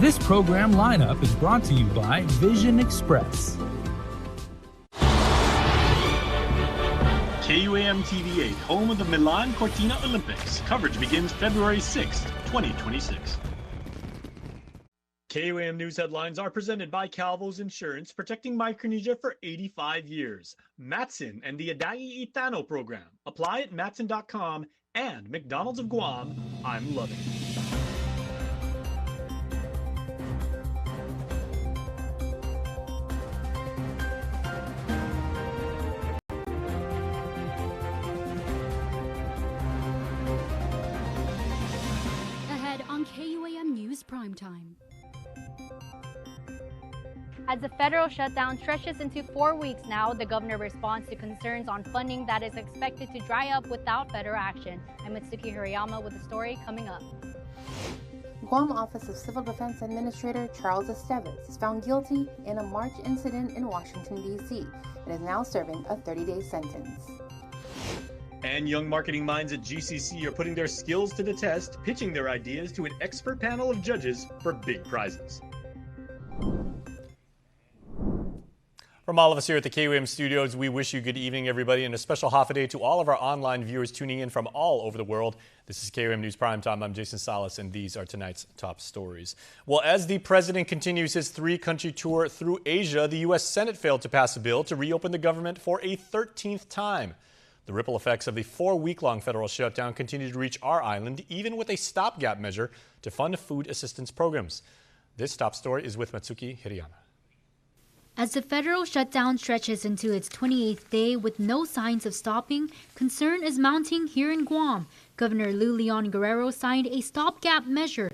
This program lineup is brought to you by Vision Express. KUAM TV8, home of the Milan Cortina Olympics. Coverage begins February 6th, 2026. KUAM News headlines are presented by Calvo's Insurance, protecting Micronesia for 85 years. Matson and the Adai Itano program. Apply at matson.com and McDonald's of Guam. I'm loving it. KUAM News Primetime. As the federal shutdown stretches into 4 weeks now, the governor responds to concerns on funding that is expected to dry up without federal action. I'm Mitsuki Hirayama with the story coming up. Guam Office of Civil Defense Administrator Charles Esteves is found guilty in a March incident in Washington, D.C. and is now serving a 30-day sentence. And young marketing minds at GCC are putting their skills to the test, pitching their ideas to an expert panel of judges for big prizes. From all of us here at the KUAM studios, we wish you good evening, everybody, and a special holiday to all of our online viewers tuning in from all over the world. This is KUAM News Primetime. I'm Jason Salas, and these are tonight's top stories. Well, as the president continues his three-country tour through Asia, the U.S. Senate failed to pass a bill to reopen the government for a 13th time. The ripple effects of the 4-week-long federal shutdown continue to reach our island, even with a stopgap measure to fund food assistance programs. This top story is with Mitsuki Hirayama. As the federal shutdown stretches into its 28th day with no signs of stopping, concern is mounting here in Guam. Governor Leon Guerrero signed a stopgap measure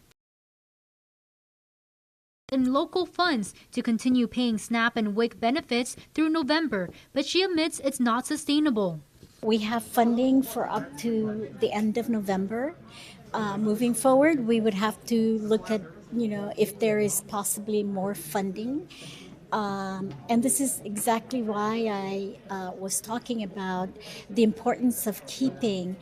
in local funds to continue paying SNAP and WIC benefits through November, but she admits it's not sustainable. We have funding for up to the end of November. Moving forward, we would have to look at, if there is possibly more funding. And this is exactly why I was talking about the importance of keeping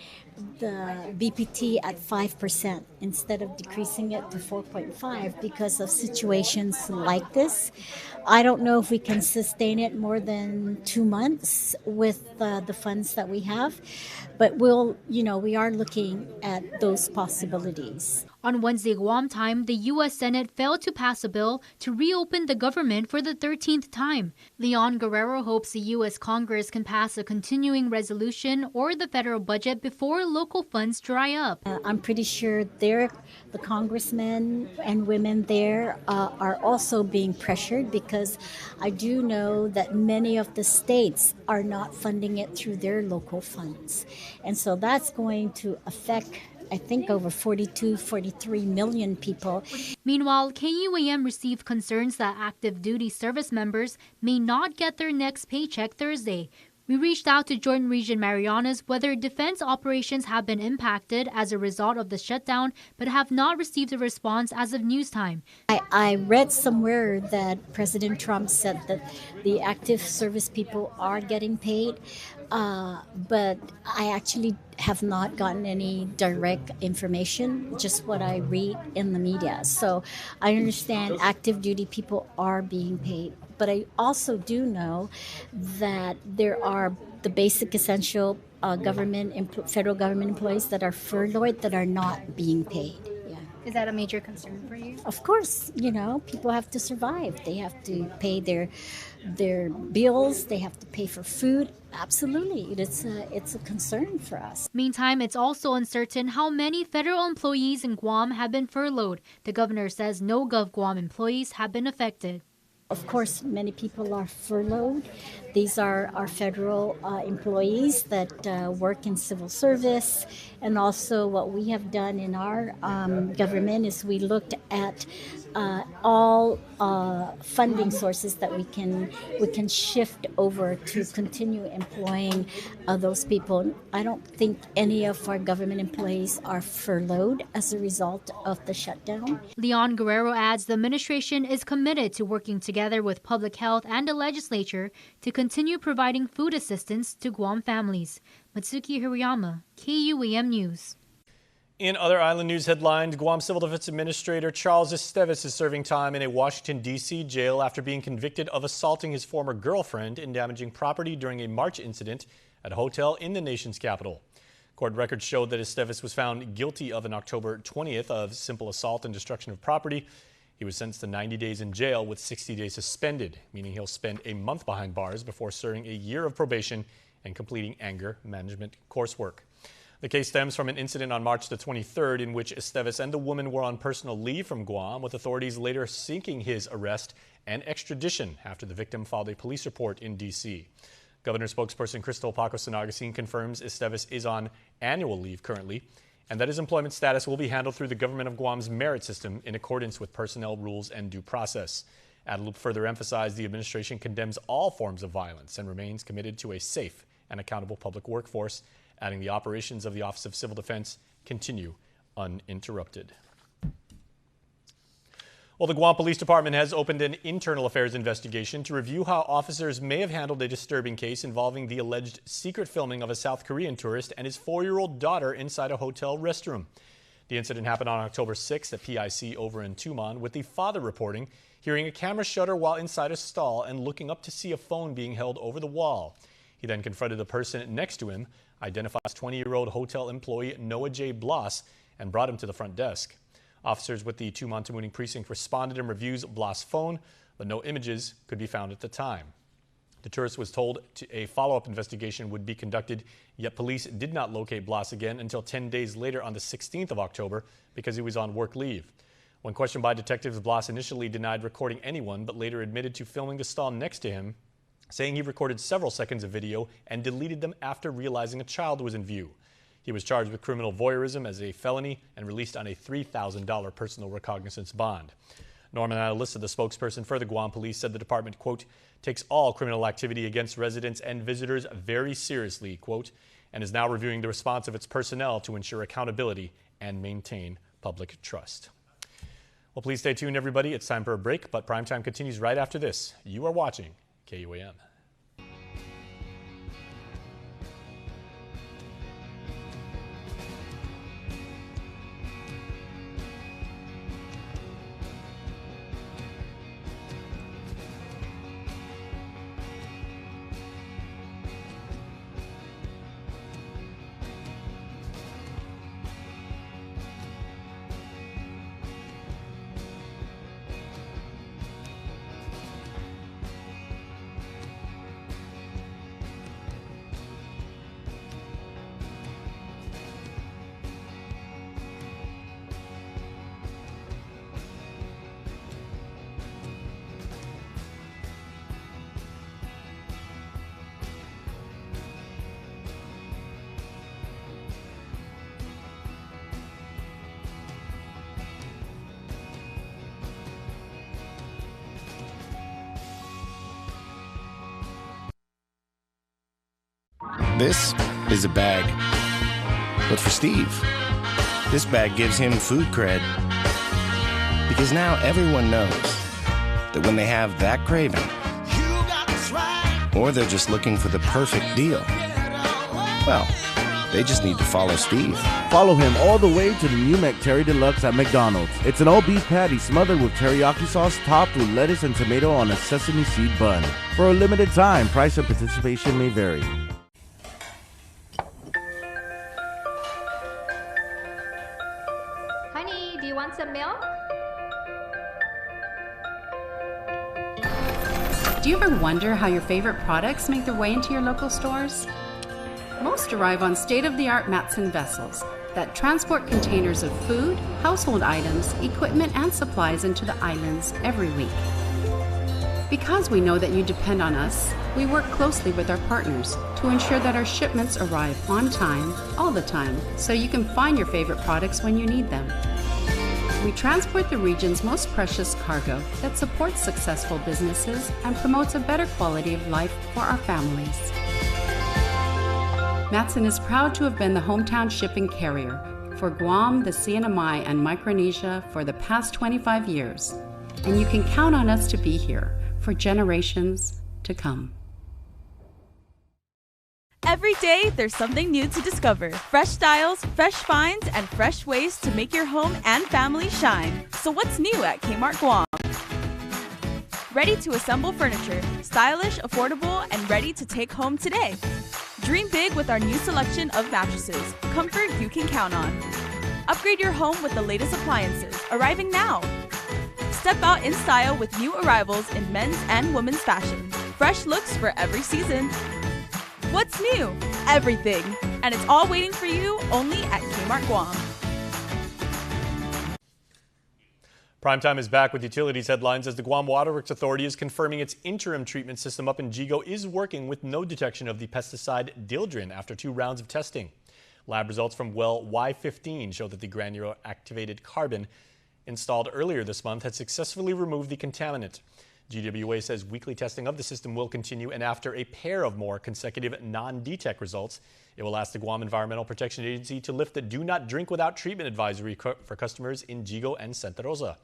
the BPT at 5% instead of decreasing it to 4.5 because of situations like this. I don't know if we can sustain it more than 2 months with the funds that we have, but we are looking at those possibilities. On Wednesday, Guam time, the U.S. Senate failed to pass a bill to reopen the government for the 13th time. Leon Guerrero hopes the U.S. Congress can pass a continuing resolution or the federal budget before local funds dry up. I'm pretty sure the congressmen and women there are also being pressured because I do know that many of the states are not funding it through their local funds. And so that's going to affect, I think, over 43 million people. Meanwhile, KUAM received concerns that active duty service members may not get their next paycheck Thursday. We reached out to Jordan Region Marianas whether defense operations have been impacted as a result of the shutdown, but have not received a response as of news time. I read somewhere that President Trump said that the active service people are getting paid, but I actually have not gotten any direct information, just what I read in the media. So I understand active duty people are being paid. But I also do know that there are the basic essential federal government employees that are furloughed that are not being paid. Yeah. Is that a major concern for you? Of course, people have to survive. They have to pay their bills. They have to pay for food. Absolutely, it's a concern for us. Meantime, it's also uncertain how many federal employees in Guam have been furloughed. The governor says no GovGuam employees have been affected. Of course, many people are furloughed. These are our federal employees that work in civil service. And also what we have done in our government is we looked at all funding sources that we can shift over to continue employing those people. I don't think any of our government employees are furloughed as a result of the shutdown. Leon Guerrero adds the administration is committed to working together with public health and the legislature to continue providing food assistance to Guam families. Mitsuki Hirayama, KUAM News. In other island news headlines, Guam Civil Defense Administrator Charles Esteves is serving time in a Washington, D.C. jail after being convicted of assaulting his former girlfriend and damaging property during a March incident at a hotel in the nation's capital. Court records showed that Esteves was found guilty of an October 20th of simple assault and destruction of property. He was sentenced to 90 days in jail with 60 days suspended, meaning he'll spend a month behind bars before serving a year of probation and completing anger management coursework. The case stems from an incident on March the 23rd in which Esteves and the woman were on personal leave from Guam, with authorities later seeking his arrest and extradition after the victim filed a police report in D.C. Governor spokesperson Crystal Paco-Sanagasing confirms Esteves is on annual leave currently and that his employment status will be handled through the government of Guam's merit system in accordance with personnel rules and due process. Adelup further emphasized the administration condemns all forms of violence and remains committed to a safe and accountable public workforce, adding the operations of the Office of Civil Defense continue uninterrupted. Well, the Guam Police Department has opened an internal affairs investigation to review how officers may have handled a disturbing case involving the alleged secret filming of a South Korean tourist and his 4-year-old daughter inside a hotel restroom. The incident happened on October 6th at PIC over in Tumon, with the father reporting hearing a camera shutter while inside a stall and looking up to see a phone being held over the wall. He then confronted the person next to him, identified as 20-year-old hotel employee Noah J. Bloss, and brought him to the front desk. Officers with the Tumon-Tamuning precinct responded and reviewed Bloss' phone, but no images could be found at the time. The tourist was told a follow-up investigation would be conducted, yet police did not locate Bloss again until 10 days later on the 16th of October because he was on work leave. When questioned by detectives, Bloss initially denied recording anyone, but later admitted to filming the stall next to him, saying he recorded several seconds of video and deleted them after realizing a child was in view. He was charged with criminal voyeurism as a felony and released on a $3,000 personal recognizance bond. Norman Alyssa, the spokesperson for the Guam Police, said the department, quote, takes all criminal activity against residents and visitors very seriously, quote, and is now reviewing the response of its personnel to ensure accountability and maintain public trust. Well, please stay tuned, everybody. It's time for a break, but Primetime continues right after this. You are watching KUAM. This is a bag. But for Steve, this bag gives him food cred. Because now everyone knows that when they have that craving, or they're just looking for the perfect deal, well, they just need to follow Steve. Follow him all the way to the new McTerry Deluxe at McDonald's. It's an all-beef patty smothered with teriyaki sauce topped with lettuce and tomato on a sesame seed bun. For a limited time, price and participation may vary. Honey, do you want some milk? Do you ever wonder how your favorite products make their way into your local stores? Most arrive on state-of-the-art Matson vessels that transport containers of food, household items, equipment, and supplies into the islands every week. Because we know that you depend on us, we work closely with our partners to ensure that our shipments arrive on time, all the time, so you can find your favorite products when you need them. We transport the region's most precious cargo that supports successful businesses and promotes a better quality of life for our families. Matson is proud to have been the hometown shipping carrier for Guam, the CNMI, and Micronesia for the past 25 years, and you can count on us to be here for generations to come. Every day, there's something new to discover. Fresh styles, fresh finds, and fresh ways to make your home and family shine. So what's new at Kmart Guam? Ready to assemble furniture, stylish, affordable, and ready to take home today. Dream big with our new selection of mattresses, comfort you can count on. Upgrade your home with the latest appliances, arriving now. Step out in style with new arrivals in men's and women's fashion. Fresh looks for every season. What's new? Everything. And it's all waiting for you only at Kmart Guam. Primetime is back with utilities headlines as the Guam Waterworks Authority is confirming its interim treatment system up in Jigo is working with no detection of the pesticide dildrin after 2 rounds of testing. Lab results from well Y15 show that the granular activated carbon installed earlier this month had successfully removed the contaminant. GWA says weekly testing of the system will continue, and after a pair of more consecutive non-detect results, it will ask the Guam Environmental Protection Agency to lift the do not drink without treatment advisory for customers in Jigo and Santa Rosa.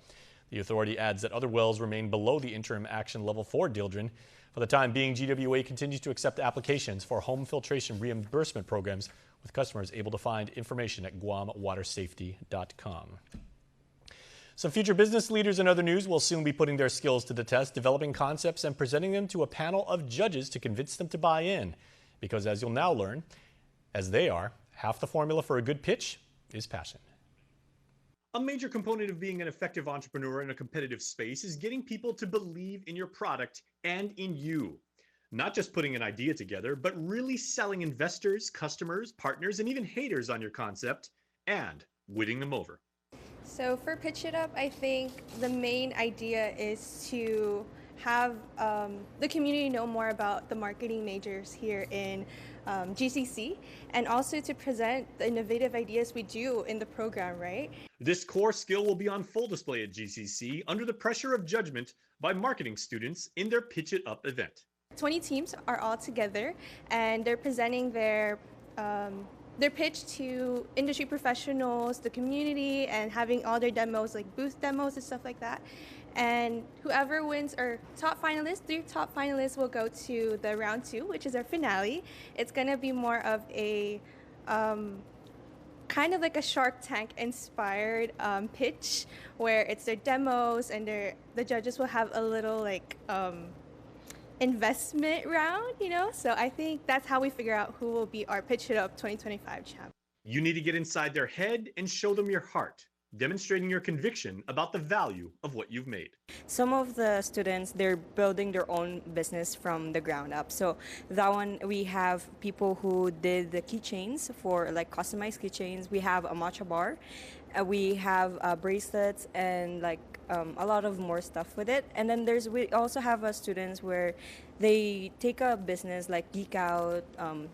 The authority adds that other wells remain below the interim action level for dildrin. For the time being, GWA continues to accept applications for home filtration reimbursement programs, with customers able to find information at guamwatersafety.com. Some future business leaders and other news will soon be putting their skills to the test, developing concepts and presenting them to a panel of judges to convince them to buy in. Because as you'll now learn, as they are, half the formula for a good pitch is passion. A major component of being an effective entrepreneur in a competitive space is getting people to believe in your product and in you. Not just putting an idea together, but really selling investors, customers, partners, and even haters on your concept and winning them over. So for Pitch It Up, I think the main idea is to have the community know more about the marketing majors here in GCC, and also to present the innovative ideas we do in the program, right? This core skill will be on full display at GCC under the pressure of judgment by marketing students in their Pitch It Up event. 20 teams are all together, and they're presenting their pitch to industry professionals, the community, and having all their demos, like booth demos and stuff like that. And whoever wins, or top finalists, 3 top finalists will go to the round 2, which is our finale. It's gonna be more of a kind of like a Shark Tank inspired pitch, where it's their demos and the judges will have a little like investment round, you know? So I think that's how we figure out who will be our Pitch It Up 2025 champ. You need to get inside their head and show them your heart, demonstrating your conviction about the value of what you've made. Some of the students, they're building their own business from the ground up. So that one, we have people who did the keychains for like customized keychains. We have a matcha bar. We have bracelets and like a lot of more stuff with it. And then we also have students where they take a business like Geek Out,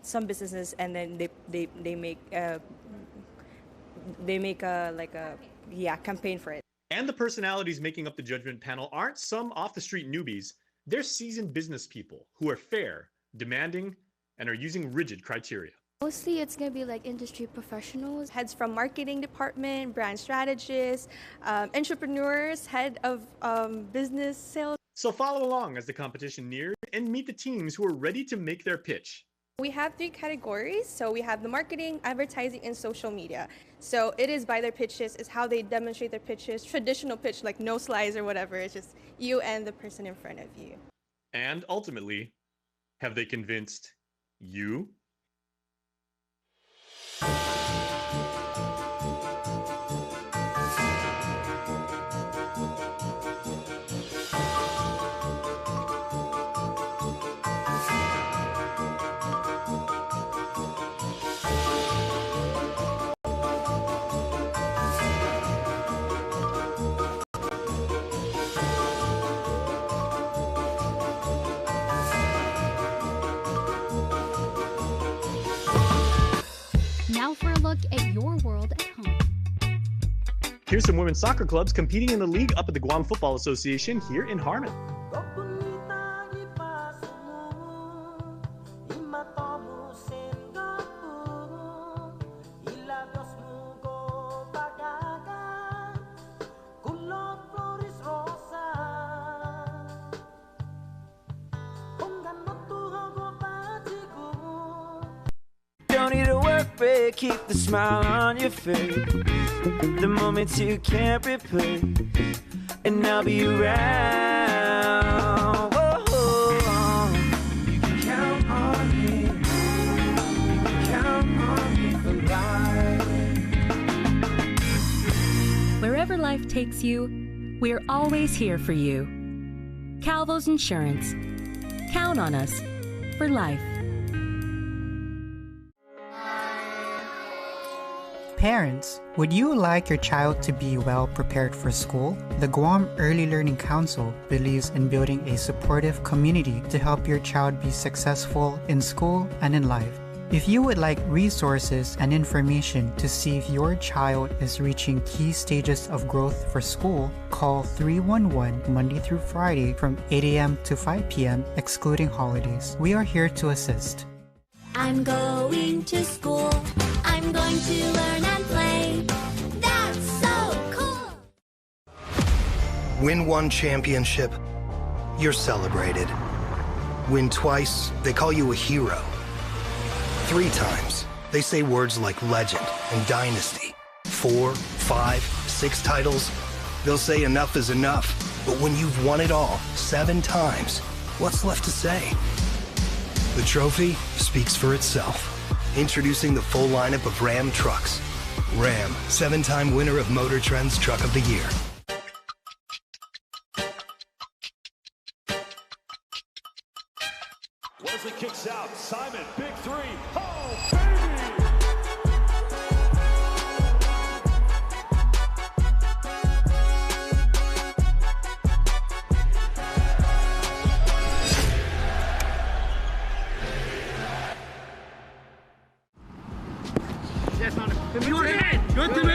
some businesses, and then they make a campaign for it. And the personalities making up the judgment panel aren't some off-the-street newbies. They're seasoned business people who are fair, demanding, and are using rigid criteria. Mostly it's going to be like industry professionals, heads from marketing department, brand strategists, entrepreneurs, head of business sales. So follow along as the competition nears and meet the teams who are ready to make their pitch. We have 3 categories. So we have the marketing, advertising, and social media. So it is by their pitches, is how they demonstrate their pitches. Traditional pitch, like no slides or whatever. It's just you and the person in front of you. And ultimately, have they convinced you? Now for a look at your world at home. Here's some women's soccer clubs competing in the league up at the Guam Football Association here in Harmon. break, keep the smile on your face. The moments you can't replace, and I'll be around. Whoa. You can count on me. You can count on me for life. Wherever life takes you, we're always here for you. Calvo's Insurance. Count on us for life. Parents, would you like your child to be well prepared for school? The Guam Early Learning Council believes in building a supportive community to help your child be successful in school and in life. If you would like resources and information to see if your child is reaching key stages of growth for school, call 311 Monday through Friday from 8 a.m. to 5 p.m. excluding holidays. We are here to assist. I'm going to school. I'm going to learn and play. That's so cool. Win one championship, you're celebrated. Win twice, they call you a hero. 3 times, they say words like legend and dynasty. 4, 5, 6 titles, they'll say enough is enough. But when you've won it all 7 times, what's left to say? The trophy speaks for itself. Introducing the full lineup of Ram trucks. Ram, 7-time winner of Motor Trend's Truck of the Year. Wesley kicks out. Simon, big 3. Oh, baby! Good to me.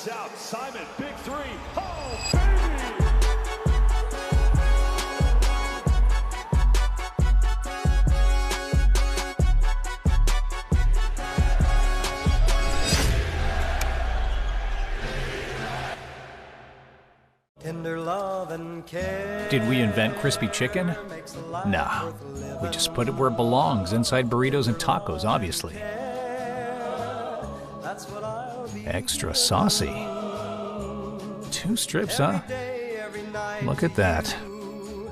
Lights out, Simon, big three. Oh, baby! Tender love and care. Did we invent crispy chicken? Nah, we just put it where it belongs, inside burritos and tacos, obviously. Extra saucy. 2 strips, huh? Look at that.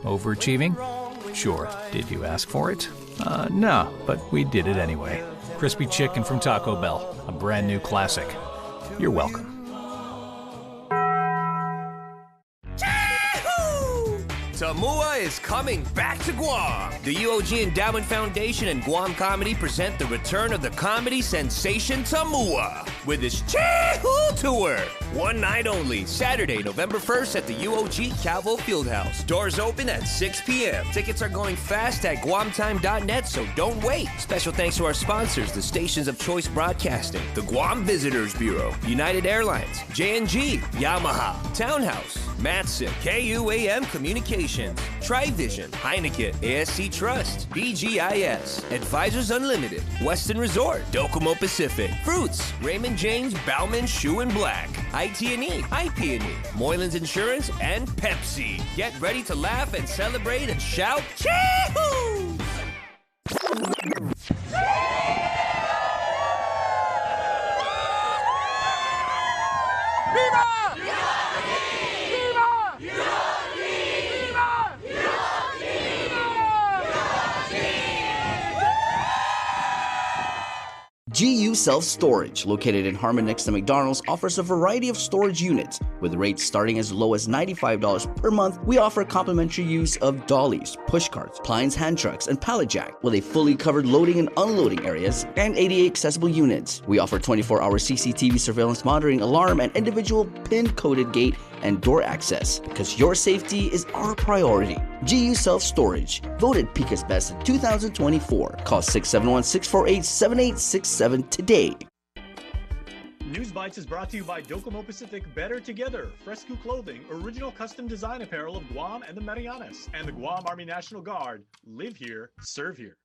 Overachieving? Sure. Did you ask for it? No, but we did it anyway. Crispy chicken from Taco Bell, a brand new classic. You're welcome. Tamua is coming back to Guam. The UOG Endowment Foundation and Guam Comedy present the return of the comedy sensation Tamua with his Chee-Hoo Tour. One night only, Saturday, November 1st at the UOG Calvo Fieldhouse. Doors open at 6 p.m. Tickets are going fast at guamtime.net, so don't wait. Special thanks to our sponsors, the stations of choice broadcasting, the Guam Visitors Bureau, United Airlines, J&G, Yamaha, Townhouse, Matson, KUAM Communications, Trivision, Heineken, ASC Trust, BGIS, Advisors Unlimited, Western Resort, Docomo Pacific, Fruits, Raymond James, Bauman, Shoe and Black, IT&E, IP&E, Moylan's Insurance, and Pepsi. Get ready to laugh and celebrate and shout, Chee-Hoo! GU Self-Storage, located in Harmon next to McDonald's, offers a variety of storage units. With rates starting as low as $95 per month, we offer complimentary use of dollies, push carts, Plines hand trucks, and pallet jack, with a fully covered loading and unloading areas, and ADA accessible units. We offer 24-hour CCTV surveillance monitoring, alarm, and individual pin-coded gate and door access, because your safety is our priority. GU Self-Storage, voted Pika's Best in 2024. Call 671-648-7867 today. News Bites is brought to you by Docomo Pacific Better Together, Fresco Clothing, original custom design apparel of Guam and the Marianas, and the Guam Army National Guard. Live here, serve here.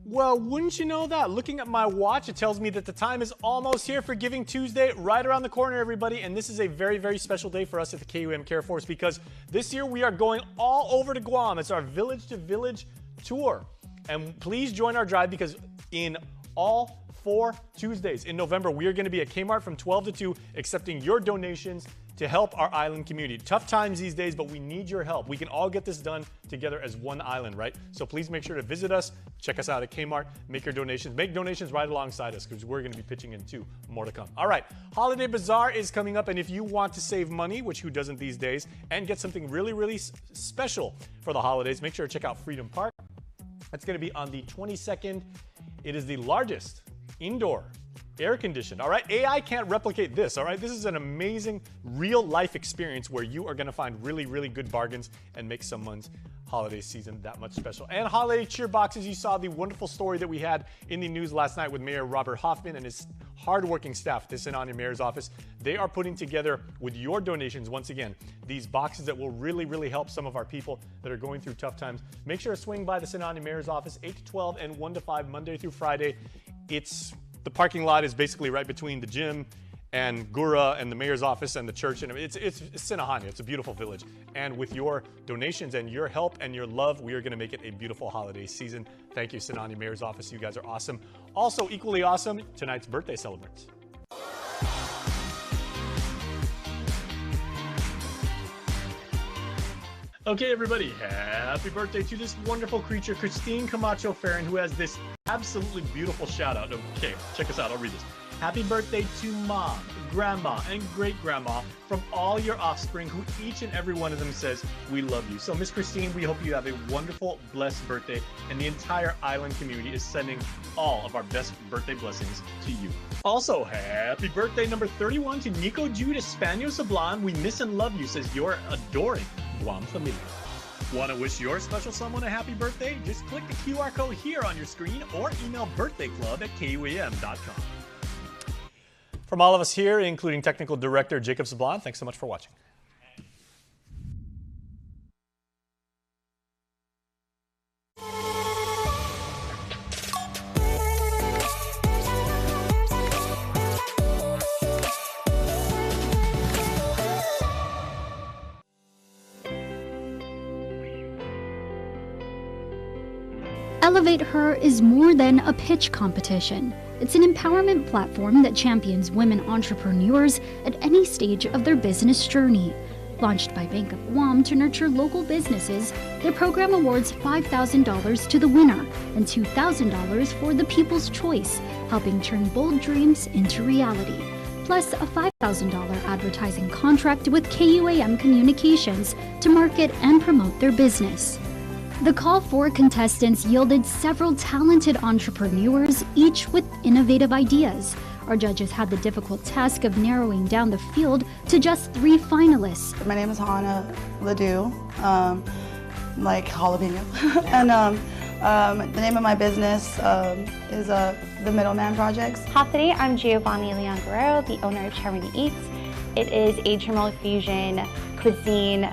Well, wouldn't you know that? Looking at my watch, it tells me that the time is almost here for Giving Tuesday, right around the corner, everybody. And this is a very, very special day for us at the KUAM Care Force, because this year we are going all over to Guam. It's our Village to Village tour. And please join our drive, because in all 4 Tuesdays in November, we are going to be at Kmart from 12 to 2, accepting your donations to help our island community. Tough times these days, but we need your help. We can all get this done together as one island, right? So please make sure to visit us, check us out at Kmart, make your donations. Make donations right alongside us, because we're going to be pitching in too. More to come. All right, Holiday Bazaar is coming up, and if you want to save money, which who doesn't these days, and get something really, really special for the holidays, make sure to check out Freedom Park. That's going to be on the 22nd. It is the largest indoor air-conditioned. All right, AI can't replicate this. All right, this is an amazing real-life experience where you are going to find really, really good bargains and make someone's holiday season that much special. And holiday cheer boxes. You saw the wonderful story that we had in the news last night with Mayor Robert Hoffman and his hardworking staff at the Sinani Mayor's office. They are putting together, with your donations, once again, these boxes that will really, really help some of our people that are going through tough times. Make sure to swing by the Sinani Mayor's office 8 to 12 and 1 to 5 Monday through Friday. The parking lot is basically right between the gym and Gura and the mayor's office and the church. And it's Sinahani. It's a beautiful village. And with your donations and your help and your love, we are going to make it a beautiful holiday season. Thank you, Sinani Mayor's office. You guys are awesome. Also, equally awesome, tonight's birthday celebrants. Okay, everybody, happy birthday to this wonderful creature, Christine Camacho Farron, who has this absolutely beautiful shout out. Okay, check us out. I'll read this. Happy birthday to Mom, Grandma, and Great-Grandma from all your offspring, who each and every one of them says, we love you. So, Miss Christine, we hope you have a wonderful, blessed birthday, and the entire island community is sending all of our best birthday blessings to you. Also, happy birthday number 31 to Nico Jude Espanol Sablan. We miss and love you, says your adoring Guam familia. Want to wish your special someone a happy birthday? Just click the QR code here on your screen or email birthdayclub@kuam.com. From all of us here, including technical director Jacob Sablon, thanks so much for watching. Elevate Her is more than a pitch competition. It's an empowerment platform that champions women entrepreneurs at any stage of their business journey. Launched by Bank of Guam to nurture local businesses, their program awards $5,000 to the winner and $2,000 for the people's choice, helping turn bold dreams into reality. Plus a $5,000 advertising contract with KUAM Communications to market and promote their business. The call for contestants yielded several talented entrepreneurs, each with innovative ideas. Our judges had the difficult task of narrowing down the field to just 3 finalists. My name is Hannah Ledoux, like jalapeno. And the name of my business is The Middleman Projects. Hi, today I'm Giovanni Leon Guerrero, the owner of Charming Eats. It is a Chamorro fusion cuisine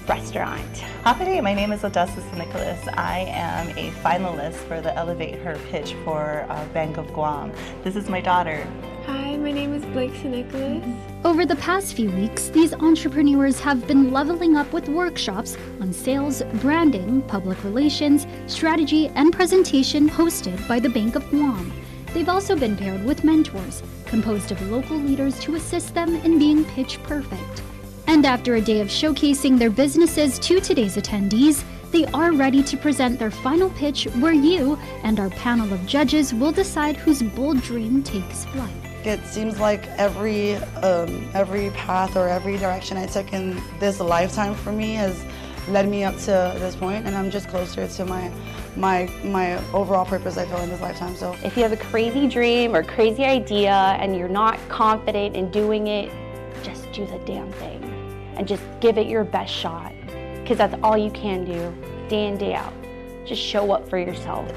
restaurant. Hi, my name is Odessa Nicholas. I am a finalist for the Elevate Her pitch for Bank of Guam. This is my daughter. Hi, my name is Blake Nicholas. Over the past few weeks, these entrepreneurs have been leveling up with workshops on sales, branding, public relations, strategy, and presentation hosted by the Bank of Guam. They've also been paired with mentors, composed of local leaders to assist them in being pitch perfect. And after a day of showcasing their businesses to today's attendees, they are ready to present their final pitch where you and our panel of judges will decide whose bold dream takes flight. It seems like every path or every direction I took in this lifetime for me has led me up to this point, and I'm just closer to my overall purpose, I feel, in this lifetime. So if you have a crazy dream or crazy idea and you're not confident in doing it, just do the damn thing and just give it your best shot, because that's all you can do day in, day out. Just show up for yourself.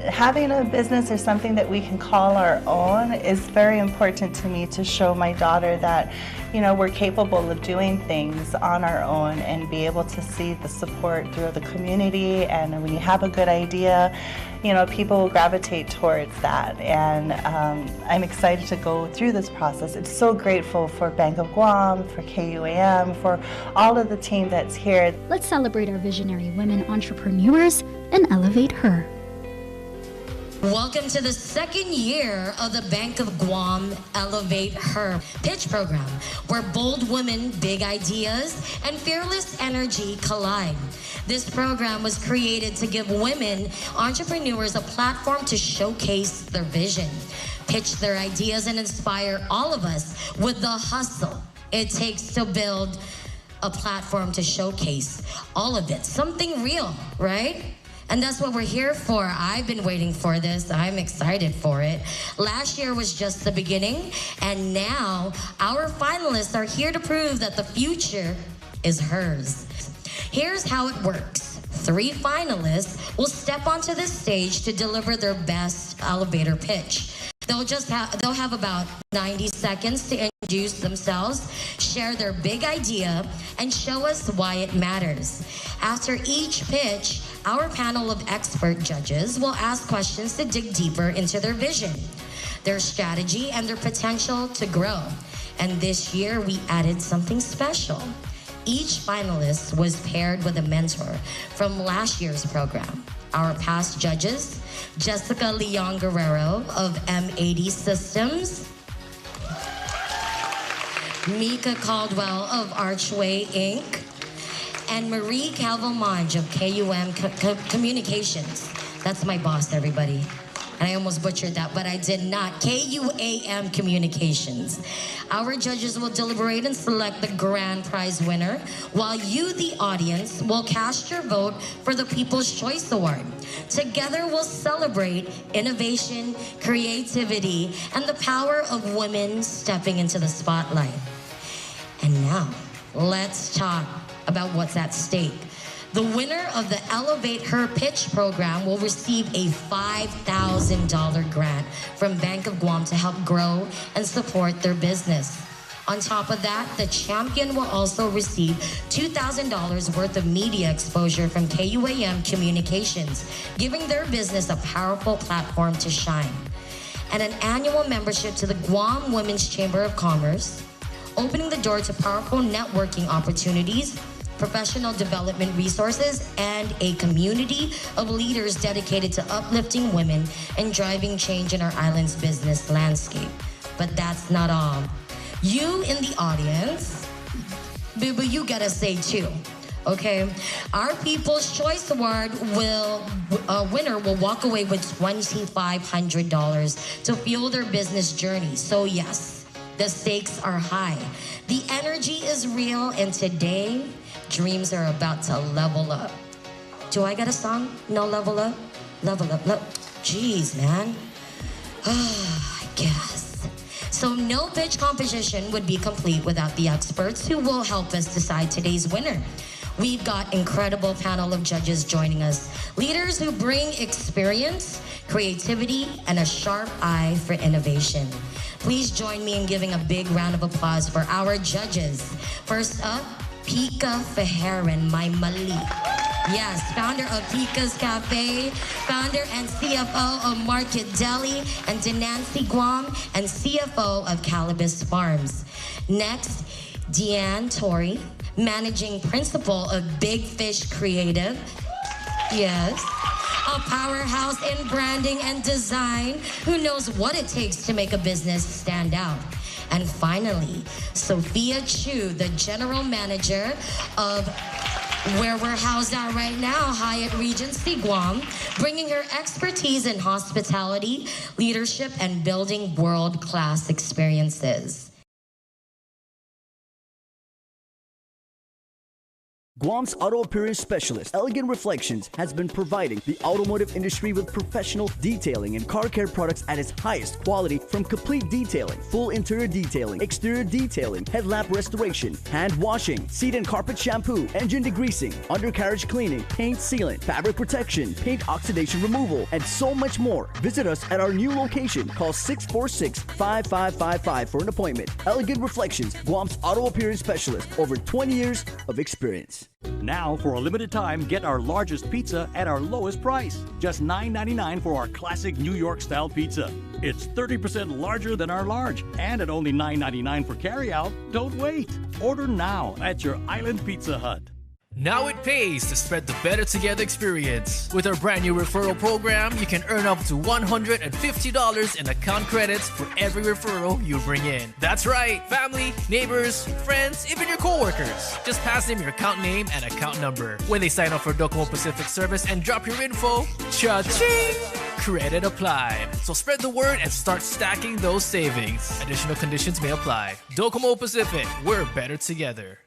Having a business or something that we can call our own is very important to me, to show my daughter that, you know, we're capable of doing things on our own and be able to see the support through the community. And when you have a good idea, you know, people will gravitate towards that. And I'm excited to go through this process. It's so grateful for Bank of Guam, for KUAM, for all of the team that's here. Let's celebrate our visionary women entrepreneurs and elevate her. Welcome to the second year of the Bank of Guam Elevate Her pitch program, where bold women, big ideas, and fearless energy collide. This program was created to give women entrepreneurs a platform to showcase their vision, pitch their ideas, and inspire all of us with the hustle it takes to build a platform to showcase all of it. Something real, right? And that's what we're here for. I've been waiting for this. I'm excited for it. Last year was just the beginning, and now our finalists are here to prove that the future is hers. Here's how it works. 3 finalists will step onto the stage to deliver their best elevator pitch. They'll have about 90 seconds to introduce themselves, share their big idea, and show us why it matters. After each pitch, our panel of expert judges will ask questions to dig deeper into their vision, their strategy, and their potential to grow. And this year, we added something special. Each finalist was paired with a mentor from last year's program. Our past judges, Jessica Leon Guerrero of M80 Systems, Mika Caldwell of Archway Inc., and Marie Calvo-Monge of KUAM Communications. That's my boss, everybody. And I almost butchered that, but I did not. KUAM Communications. Our judges will deliberate and select the grand prize winner, while you, the audience, will cast your vote for the People's Choice Award. Together, we'll celebrate innovation, creativity, and the power of women stepping into the spotlight. And now, let's talk about what's at stake. The winner of the Elevate Her Pitch program will receive a $5,000 grant from Bank of Guam to help grow and support their business. On top of that, the champion will also receive $2,000 worth of media exposure from KUAM Communications, giving their business a powerful platform to shine. And an annual membership to the Guam Women's Chamber of Commerce, opening the door to powerful networking opportunities, professional development resources, and a community of leaders dedicated to uplifting women and driving change in our island's business landscape. But that's not all. You in the audience, but you gotta say too, okay? Our People's Choice Award winner will walk away with $2,500 to fuel their business journey. So yes, the stakes are high. The energy is real, and today, dreams are about to level up. Do I got a song? No, level up? Level up. Jeez, man. I guess. So no pitch competition would be complete without the experts who will help us decide today's winner. We've got incredible panel of judges joining us. Leaders who bring experience, creativity, and a sharp eye for innovation. Please join me in giving a big round of applause for our judges. First up, Pika Feheran, my Mali. Yes, founder of Pika's Cafe, founder and CFO of Market Deli, and Denancy Guam, and CFO of Calabas Farms. Next, Deanne Torrey, managing principal of Big Fish Creative. Yes. A powerhouse in branding and design who knows what it takes to make a business stand out. And finally, Sophia Chu, the general manager of where we're housed at right now, Hyatt Regency Guam, bringing her expertise in hospitality, leadership, and building world-class experiences. Guam's auto appearance specialist, Elegant Reflections, has been providing the automotive industry with professional detailing and car care products at its highest quality, from complete detailing, full interior detailing, exterior detailing, headlamp restoration, hand washing, seat and carpet shampoo, engine degreasing, undercarriage cleaning, paint sealant, fabric protection, paint oxidation removal, and so much more. Visit us at our new location. Call 646-5555 for an appointment. Elegant Reflections, Guam's auto appearance specialist, over 20 years of experience. Now, for a limited time, get our largest pizza at our lowest price. Just $9.99 for our classic New York-style pizza. It's 30% larger than our large, and at only $9.99 for carryout. Don't wait. Order now at your Island Pizza Hut. Now it pays to spread the Better Together experience. With our brand new referral program, you can earn up to $150 in account credits for every referral you bring in. That's right, family, neighbors, friends, even your coworkers. Just pass them your account name and account number. When they sign up for Docomo Pacific service and drop your info, cha-ching! Credit applied. So spread the word and start stacking those savings. Additional conditions may apply. Docomo Pacific, we're better together.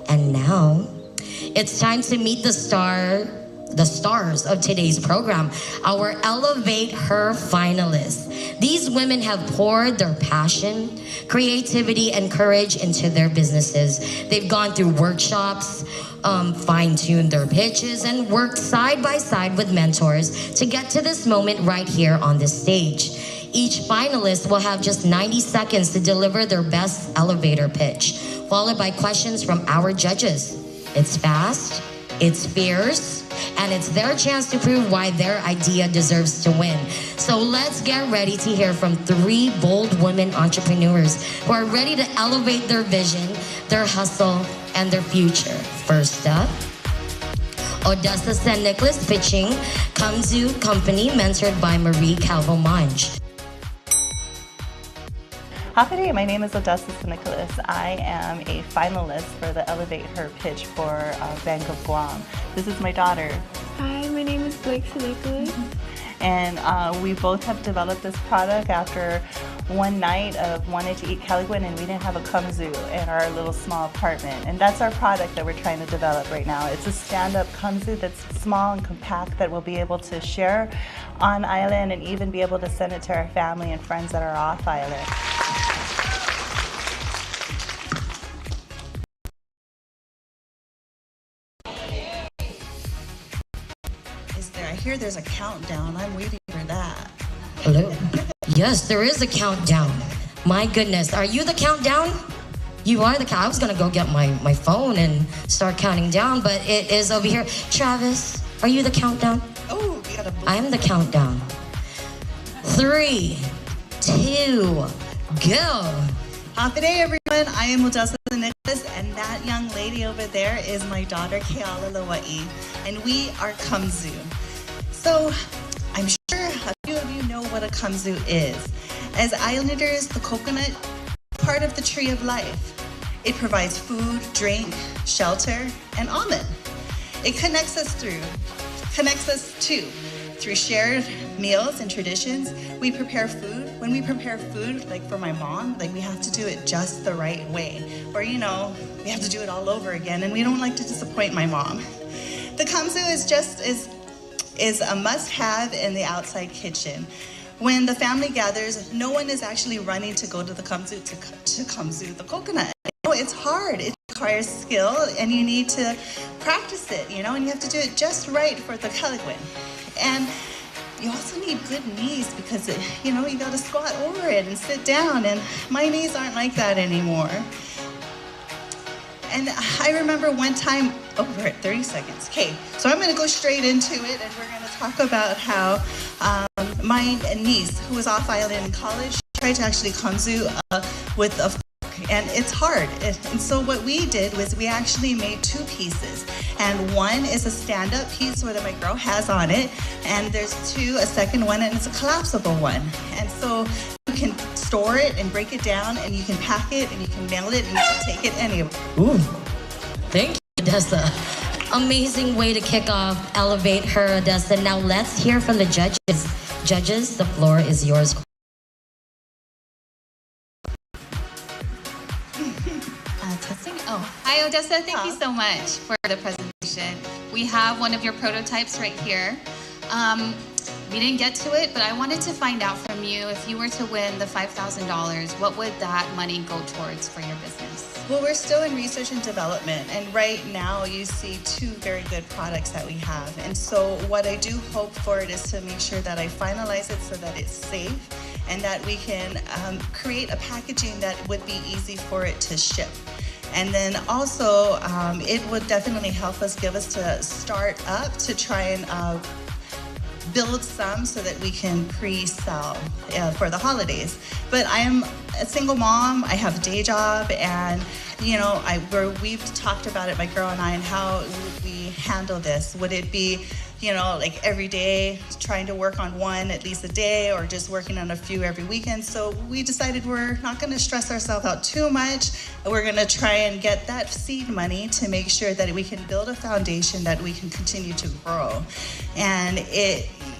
And now, it's time to meet the stars of today's program, our Elevate Her finalists. These women have poured their passion, creativity, and courage into their businesses. They've gone through workshops, fine-tuned their pitches, and worked side by side with mentors to get to this moment right here on this stage. Each finalist will have just 90 seconds to deliver their best elevator pitch, followed by questions from our judges. It's fast, it's fierce, and it's their chance to prove why their idea deserves to win. So let's get ready to hear from 3 bold women entrepreneurs who are ready to elevate their vision, their hustle, and their future. First up, Odessa San Nicolas pitching Kamzu Company, mentored by Marie Calvo-Monge. Hi, my name is Odessa San Nicolas. I am a finalist for the Elevate Her pitch for Bank of Guam. This is my daughter. Hi, my name is Blake San Nicolas. And we both have developed this product after one night of wanting to eat Caliguin, and we didn't have a kumzu in our little small apartment. And that's our product that we're trying to develop right now. It's a stand-up kumzu that's small and compact that we'll be able to share on island and even be able to send it to our family and friends that are off island. hear there's a countdown. I'm waiting for that. Hello? Yes, there is a countdown. My goodness, are you the countdown? You are the countdown. I was gonna go get my phone and start counting down, but it is over here. Travis, are you the countdown? Oh, you gotta. I am the countdown. 3, 2, go. Happy day, everyone. I am Odessa Nicholas, and that young lady over there is my daughter, Keala Lawai, and we are Kamzu. So, I'm sure a few of you know what a Kamzu is. As Islanders, the coconut is part of the tree of life. It provides food, drink, shelter, and almond. It connects us through shared meals and traditions. We prepare food. When we prepare food, like for my mom, like we have to do it just the right way. Or, you know, we have to do it all over again, and we don't like to disappoint my mom. The kamzu is a must-have in the outside kitchen. When the family gathers, no one is actually running to go to the kamzu to kamzu the coconut. You know, it's hard. It requires skill, and you need to practice it, you know, and you have to do it just right for the kaligwin. And you also need good knees because, you know, you got to squat over it and sit down, and my knees aren't like that anymore. And I remember one time, we're at 30 seconds. Okay, so I'm going to go straight into it, and we're going to talk about how my niece, who was off island in college, tried to actually kamzu with a fork, and it's hard. And so what we did was we actually made 2 pieces, and one is a stand-up piece that my girl has on it, and there's a second one, and it's a collapsible one. And so you can store it and break it down, and you can pack it, and you can mail it, and you can take it anywhere. Ooh, thank you, Odessa. Amazing way to kick off Elevate Her, Odessa. Now let's hear from the judges. Judges, the floor is yours. Testing. Oh, hi, Odessa. Thank you so much for the presentation. We have one of your prototypes right here. We didn't get to it, but I wanted to find out from you, if you were to win the $5,000, what would that money go towards for your business? Well, we're still in research and development, and right now you see 2 very good products that we have. And so what I do hope for it is to make sure that I finalize it so that it's safe and that we can create a packaging that would be easy for it to ship. And then also, it would definitely help us, give us to start up to try and build some so that we can pre-sell for the holidays. But I am a single mom, I have a day job, and you know, we've talked about it, my girl and I, and how would we handle this? Would it be, you know, like every day trying to work on one at least a day, or just working on a few every weekend? So we decided we're not going to stress ourselves out too much. We're going to try and get that seed money to make sure that we can build a foundation that we can continue to grow. And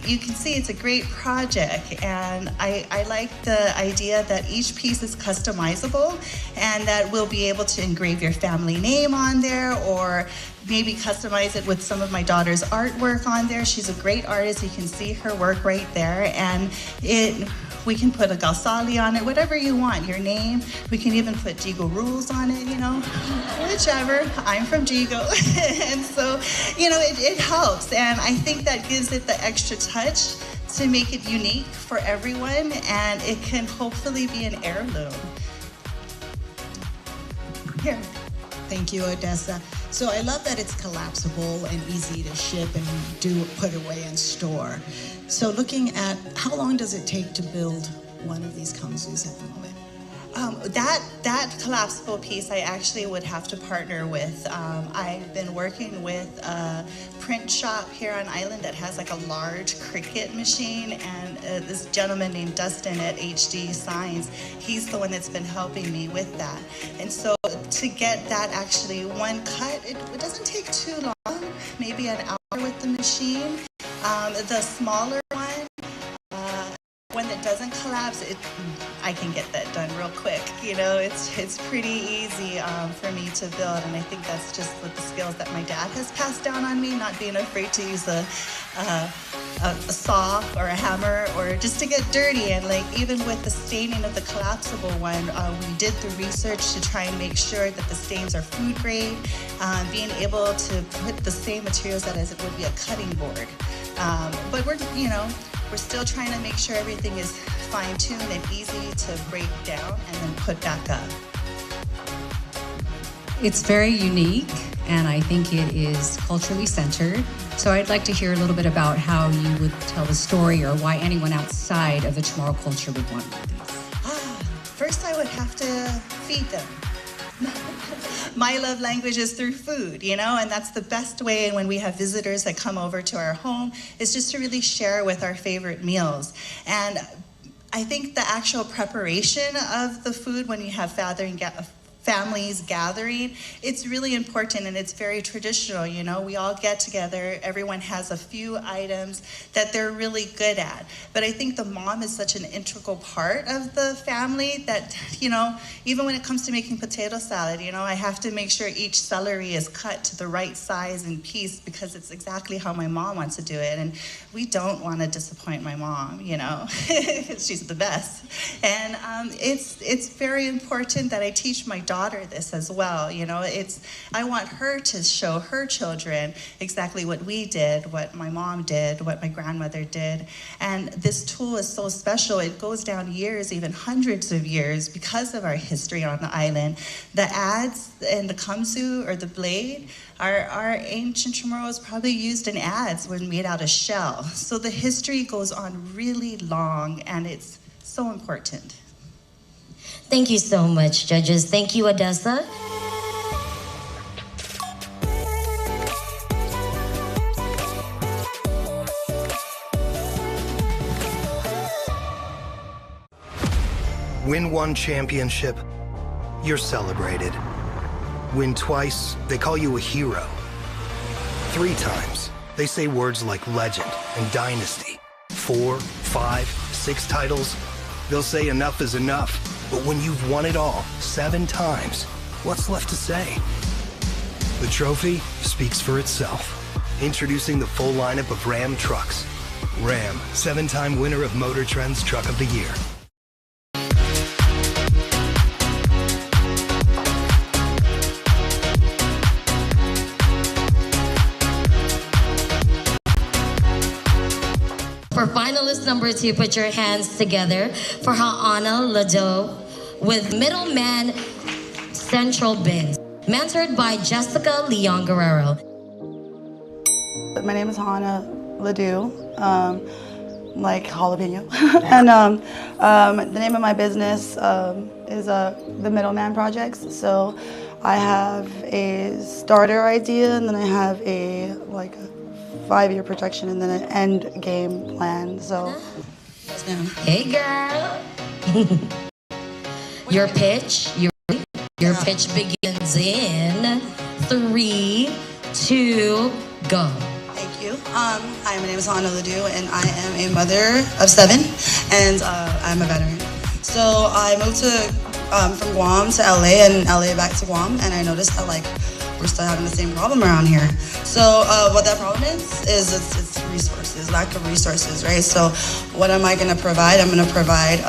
you can see it's a great project, and I like the idea that each piece is customizable and that we'll be able to engrave your family name on there, or maybe customize it with some of my daughter's artwork on there. She's a great artist. You can see her work right there, and we can put a Gausali on it, whatever you want, your name. We can even put Jigo rules on it, you know, whichever. I'm from Jigo. And so, you know, it helps. And I think that gives it the extra touch to make it unique for everyone, and it can hopefully be an heirloom. Here. Thank you, Odessa. So I love that it's collapsible and easy to ship and put away and store. So looking at how long does it take to build one of these kamzus at the moment? That collapsible piece I actually would have to partner with. I've been working with a print shop here on island that has like a large Cricut machine, and this gentleman named Dustin at HD Signs, he's the one that's been helping me with that. And so to get that actually one cut, it doesn't take too long, maybe an hour with the machine. The smaller one that doesn't collapse, I can get that done real quick. You know, it's pretty easy for me to build, and I think that's just with the skills that my dad has passed down on me, not being afraid to use a saw or a hammer, or just to get dirty. And like even with the staining of the collapsible one, we did the research to try and make sure that the stains are food grade, being able to put the same materials that as it would be a cutting board. But we're still trying to make sure everything is fine-tuned and easy to break down and then put back up. It's very unique, and I think it is culturally centered. So I'd like to hear a little bit about how you would tell the story, or why anyone outside of the Chamorro culture would want one of these. First, I would have to feed them. My love language is through food, and that's the best way when we have visitors that come over to our home, is just to really share with our favorite meals. And I think the actual preparation of the food when you have families gathering, it's really important, and it's very traditional. We all get together, everyone has a few items that they're really good at. But I think the mom is such an integral part of the family that, even when it comes to making potato salad, I have to make sure each celery is cut to the right size and piece, because it's exactly how my mom wants to do it. And we don't want to disappoint my mom, she's the best. And it's very important that I teach my daughter this as well. I want her to show her children exactly what we did, what my mom did, what my grandmother did. And this tool is so special. It goes down years, even hundreds of years, because of our history on the island. The ads and the kamsu, or the blade, our ancient Chamorros probably used in ads when made out of shell. So the history goes on really long, and it's so important. Thank you so much, judges. Thank you, Odessa. Win one championship, you're celebrated. Win twice, they call you a hero. 3 times, they say words like legend and dynasty. 4, 5, 6 titles, they'll say enough is enough. But when you've won it all 7 times, what's left to say? The trophy speaks for itself. Introducing the full lineup of Ram trucks. Ram, 7-time winner of Motor Trend's Truck of the Year. For finalist number 2, put your hands together for Ha'ana Lado with Middleman Central Bins, mentored by Jessica Leon Guerrero. My name is Ha'ana Lado, like jalapeno. And the name of my business is the Middleman Projects. So I have a starter idea, and then I have a 5-year projection, and then an end game plan. So, hey girl, your pitch. Your pitch begins in 3, 2, go. Thank you. Hi, my name is Ha'ana Lado, and I am a mother of 7, and I'm a veteran. So I moved from Guam to LA, and LA back to Guam, and I noticed that we're still having the same problem around here. So what that problem is it's resources, lack of resources, right? So what am I gonna provide? I'm gonna provide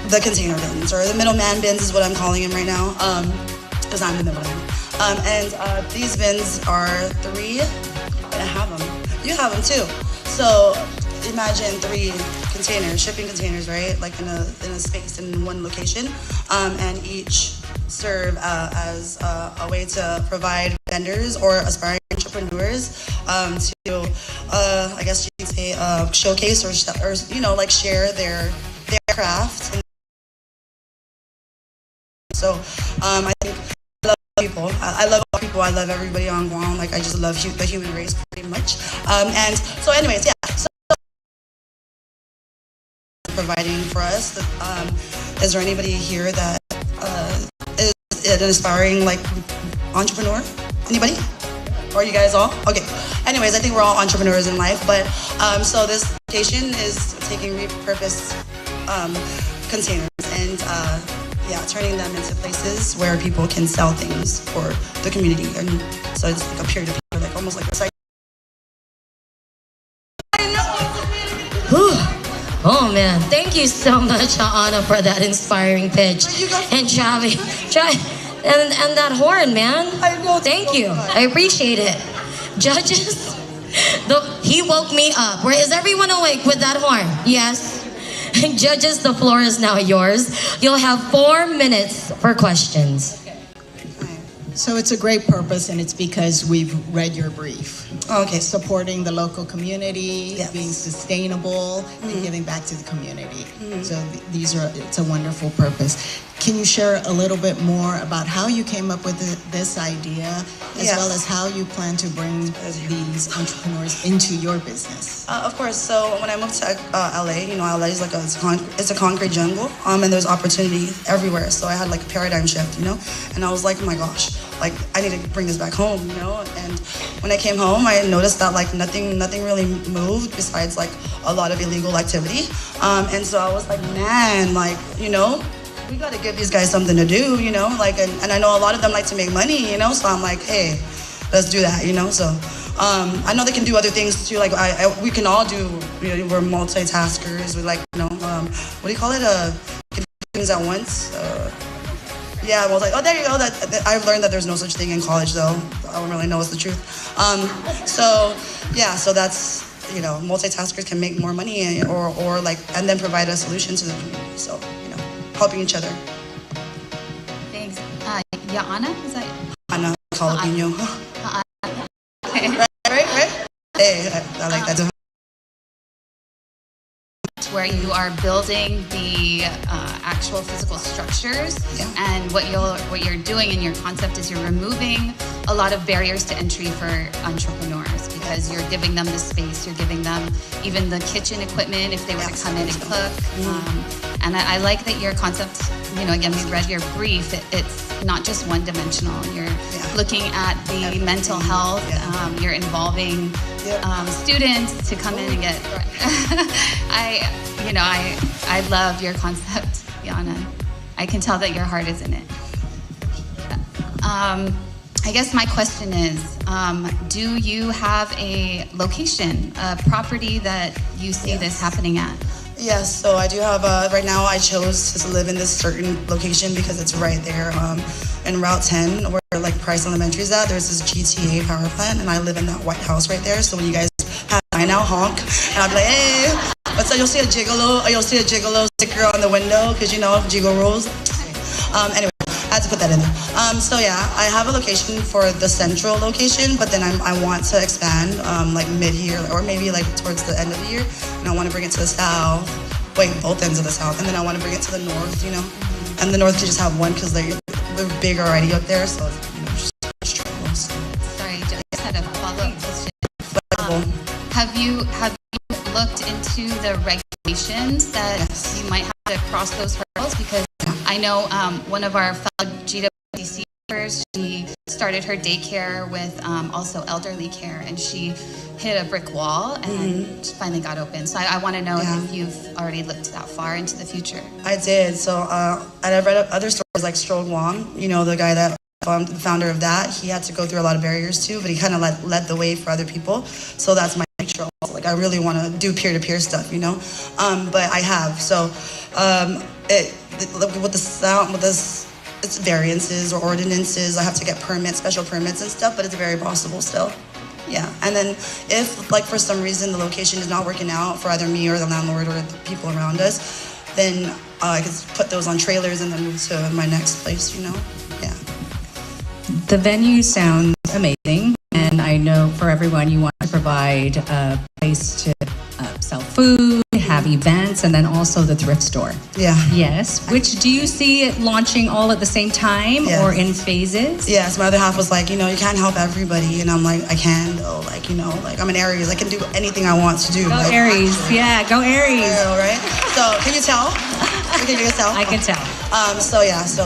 the container bins, or the middleman bins is what I'm calling them right now, because I'm the middleman. And these bins are 3, and I have them. You have them too. So imagine 3 containers, shipping containers, right? Like in a space in one location, and each serve as a way to provide vendors or aspiring entrepreneurs to, I guess you could say, showcase or share their craft. So I think I love people. I love people. I love everybody on Guam. I just love the human race pretty much. And so, anyways, yeah. So, providing for us. Is there anybody here that is an aspiring entrepreneur? Anybody? Or you guys all? Okay. Anyways, I think we're all entrepreneurs in life, but so this location is taking repurposed containers and turning them into places where people can sell things for the community, and so it's like a peer-to-peer, almost like a site. Oh man, thank you so much, Ha'ana, for that inspiring pitch. And Chavi, and that horn, man. I know. Thank you. I appreciate it. Judges, He woke me up. Is everyone awake with that horn? Yes. Judges, the floor is now yours. You'll have 4 minutes for questions. So it's a great purpose, and it's because we've read your brief. Okay. Supporting the local community, being sustainable, and giving back to the community. So it's a wonderful purpose. Can you share a little bit more about how you came up with this idea, as well as how you plan to bring these entrepreneurs into your business? Of course. So when I moved to LA, LA is like it's a concrete jungle, and there's opportunity everywhere. So I had like a paradigm shift, and I was like, oh my gosh, like I need to bring this back home, And when I came home, I noticed that like nothing really moved besides like a lot of illegal activity, and so I was like, man, like we got to give these guys something to do, like, and I know a lot of them like to make money, so I'm like, hey, let's do that, So I know they can do other things too, like we can all do, we're multitaskers, we like, what do you call it? Things at once. Yeah, well, like, oh, there you go. I've learned that there's no such thing in college, though. I don't really know what's the truth. So that's, multitaskers can make more money or like, and then provide a solution to the community. So, helping each other. Thanks. Yana, is that? Ana Jalapeno. Okay. Right? Hey, I like that too. Where you are building the actual physical structures, and what you're doing in your concept is you're removing a lot of barriers to entry for entrepreneurs, because you're giving them the space, you're giving them even the kitchen equipment if they were to come in and cook. And I like that your concept, again, we read your brief, it's not just one-dimensional. You're looking at the mental health, you're involving students to come in and get. I love your concept, Yana. I can tell that your heart is in it. I guess my question is, do you have a location, a property that you see this happening at? Yes, so I do have, right now I chose to live in this certain location because it's right there in Route 10 where like Price Elementary is at. There's this GTA power plant and I live in that White House right there. So when you guys pass by now, honk, and I'll be like, hey. But so you'll see a gigolo sticker on the window because jiggle rules. Anyway, I had to put that in there. So yeah, I have a location for the central location, but then I want to expand like mid-year or maybe like towards the end of the year, and I want to bring it to the south, both ends of the south, and then I want to bring it to the north, and the north could just have one because they're big already up there, so just trouble. Sorry, I just had a follow-up question. Have you looked into the regulations that you might have to cross those hurdles? Because I know one of our fellow GWDC members, she started her daycare with also elderly care, and she hit a brick wall and finally got open. So I want to know if you've already looked that far into the future. I did. So and I've read other stories like Stroll Wong, the guy that the founder of that. He had to go through a lot of barriers too, but he kind of led the way for other people. So that's my picture also. Like I really want to do peer-to-peer stuff, but I have. So with this, it's variances or ordinances. I have to get special permits and stuff, but it's very possible still. Yeah, and then if like for some reason the location is not working out for either me or the landlord or the people around us, then I could put those on trailers and then move to my next place, Yeah. The venue sounds amazing, and I know for everyone you want to provide a place to sell food, have events, and then also the thrift store. Yeah. Yes. Which do you see it launching all at the same time or in phases? Yes. My other half was like, you can't help everybody, and I'm like, I can though. Like, like I'm an Aries. I can do anything I want to do. Go like, Aries. Yeah. Go Aries. Right. So can you tell? Can you tell? I can tell. So yeah. So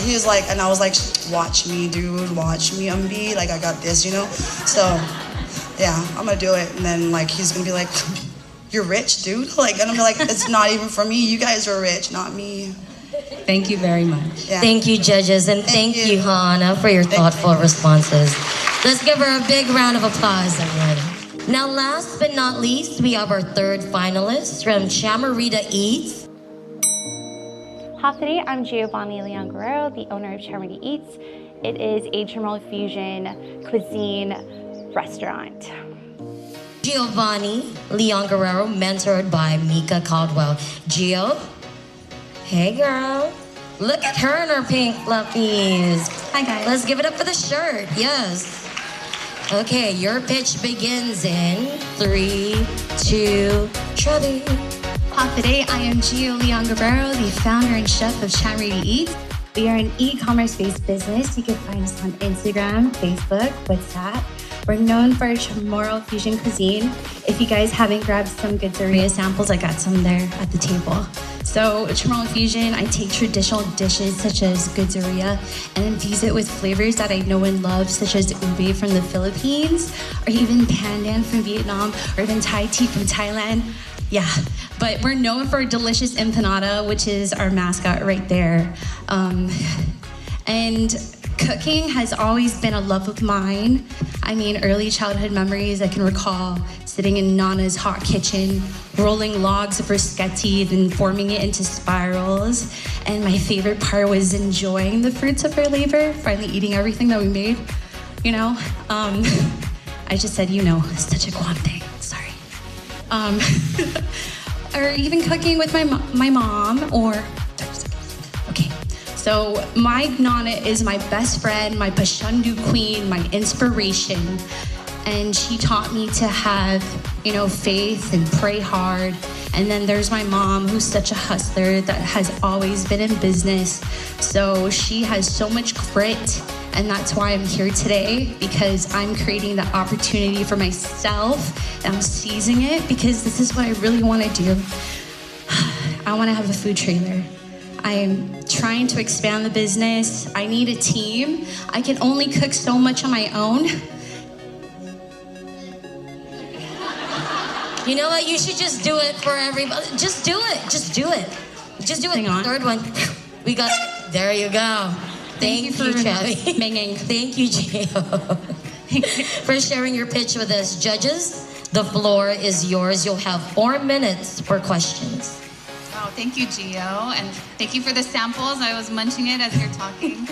he was like, and I was like, watch me, dude. Watch me, Umbi. Like I got this, So yeah, I'm gonna do it, and then like he's gonna be like, you're rich, dude. Like, and I'm like, it's not even for me. You guys are rich, not me. Thank you very much. Yeah. Thank you, judges, and thank you, Hannah, for your thoughtful responses. Let's give her a big round of applause, everyone. Now, last but not least, we have our third finalist from Chamarita Eats. Hi, today I'm Giovanni Leon Guerrero, the owner of Chamarita Eats. It is a Chamorro fusion cuisine restaurant. Giovanni Leon Guerrero, mentored by Mika Caldwell. Gio, hey girl. Look at her in her pink fluffies. Hi guys. Let's give it up for the shirt, yes. Okay, your pitch begins in 3, 2, Trevi. Hi, today I am Gio Leon Guerrero, the founder and chef of Chat Ready to Eat. We are an e-commerce-based business. You can find us on Instagram, Facebook, WhatsApp. We're known for our Chamorro fusion cuisine. If you guys haven't grabbed some Goodzilla samples, I got some there at the table. So Chamorro fusion, I take traditional dishes such as Goodzilla and infuse it with flavors that I know and love, such as ube from the Philippines, or even pandan from Vietnam, or even Thai tea from Thailand. Yeah, but we're known for a delicious empanada, which is our mascot right there. And cooking has always been a love of mine. I mean, early childhood memories, I can recall sitting in Nana's hot kitchen, rolling logs of bruschetta, then forming it into spirals. And my favorite part was enjoying the fruits of our labor, finally eating everything that we made, you know? I just said, you know, such a Guam thing, sorry. Or even cooking with my mom, or okay. So my Nana is my best friend, my Pashandu queen, my inspiration. And she taught me to have, you know, faith and pray hard. And then there's my mom, who's such a hustler that has always been in business. So she has so much grit. And that's why I'm here today, because I'm creating the opportunity for myself. And I'm seizing it because this is what I really want to do. I want to have a food trailer. I'm trying to expand the business. I need a team. I can only cook so much on my own. You know what? You should just do it for everybody. Just do it. Just do it. Just do it. Hang on. Third one. We got. There you go. Thank you, Travi. Thank you, Gio, for sharing your pitch with us. Judges, the floor is yours. You'll have 4 minutes for questions. Oh, thank you, Gio, and thank you for the samples. I was munching it as you're talking.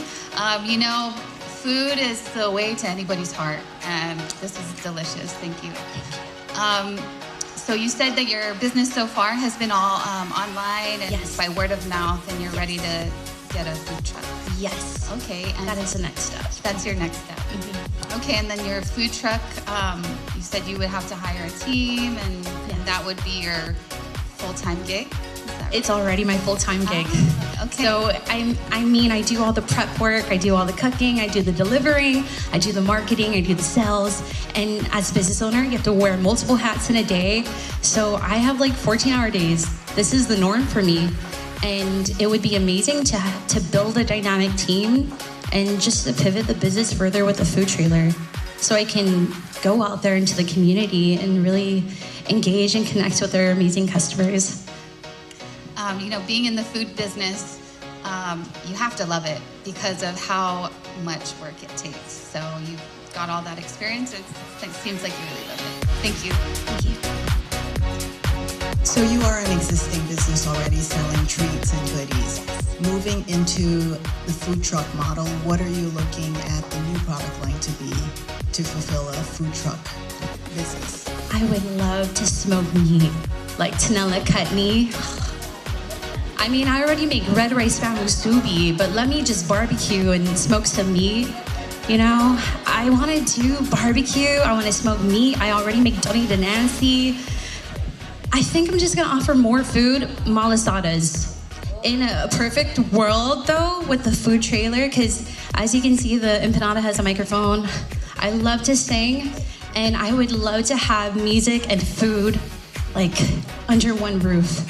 You know, food is the way to anybody's heart, and this is delicious. Thank you. So you said that your business so far has been all online and by word of mouth, and you're ready to get a food truck. Yes. Okay. And that is the next step. That's your next step. Mm-hmm. Okay, and then your food truck, you said you would have to hire a team, and that would be your full-time gig? It's already my full-time gig. Okay. So I do all the prep work, I do all the cooking, I do the delivering, I do the marketing, I do the sales. And as a business owner, you have to wear multiple hats in a day. So I have like 14-hour days. This is the norm for me. And it would be amazing to build a dynamic team and just to pivot the business further with a food trailer. So I can go out there into the community and really engage and connect with our amazing customers. You know, being in the food business, you have to love it because of how much work it takes. So you've got all that experience. It seems like you really love it. Thank you. Thank you. So you are an existing business already selling treats and goodies. Moving into the food truck model, what are you looking at the new product line to be to fulfill a food truck business? I would love to smoke meat, like Tanella Cutney. I mean, I already make red rice musubi, but let me just barbecue and smoke some meat. You know, I want to do barbecue. I want to smoke meat. I already make Donnie de Nancy. I think I'm just going to offer more food, malasadas. In a perfect world, though, with the food trailer, because as you can see, the empanada has a microphone. I love to sing, and I would love to have music and food, like, under one roof.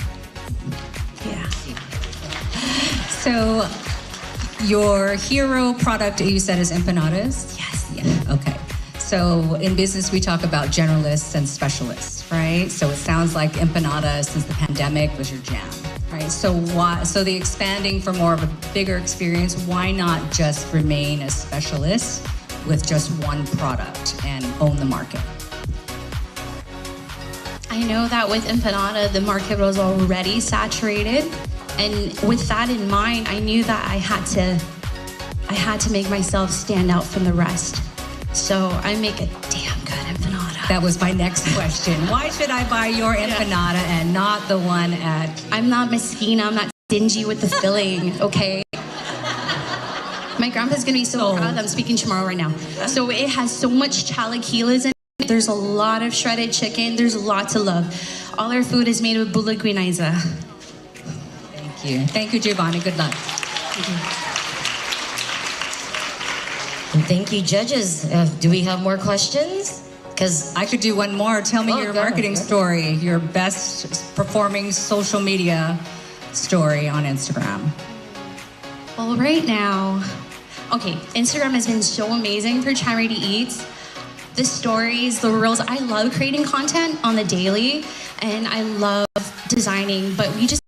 Yeah. So, your hero product, you said, is empanadas? Yes. Yeah. Okay. So, in business, we talk about generalists and specialists, right? So, it sounds like empanada, since the pandemic, was your jam, right? So, the expanding for more of a bigger experience, why not just remain a specialist with just one product and own the market? I know that with empanada, the market was already saturated. And with that in mind, I knew that I had to make myself stand out from the rest. So I make a damn good empanada. That was my next question. Why should I buy your empanada and not the one at... I'm not Messina. I'm not stingy with the filling, okay? My grandpa's going to be so proud. I'm speaking tomorrow right now. So it has so much chilaquiles in it. There's a lot of shredded chicken. There's a lot to love. All our food is made with bulaguinaiza. Thank you. Thank you, Giovanni. Good luck. Thank you, judges. Do we have more questions? Because I could do one more. Tell me your marketing story, your best performing social media story on Instagram. Well, right now, okay, Instagram has been so amazing for Charity Eats. The stories, the reels, I love creating content on the daily, and I love designing, but we just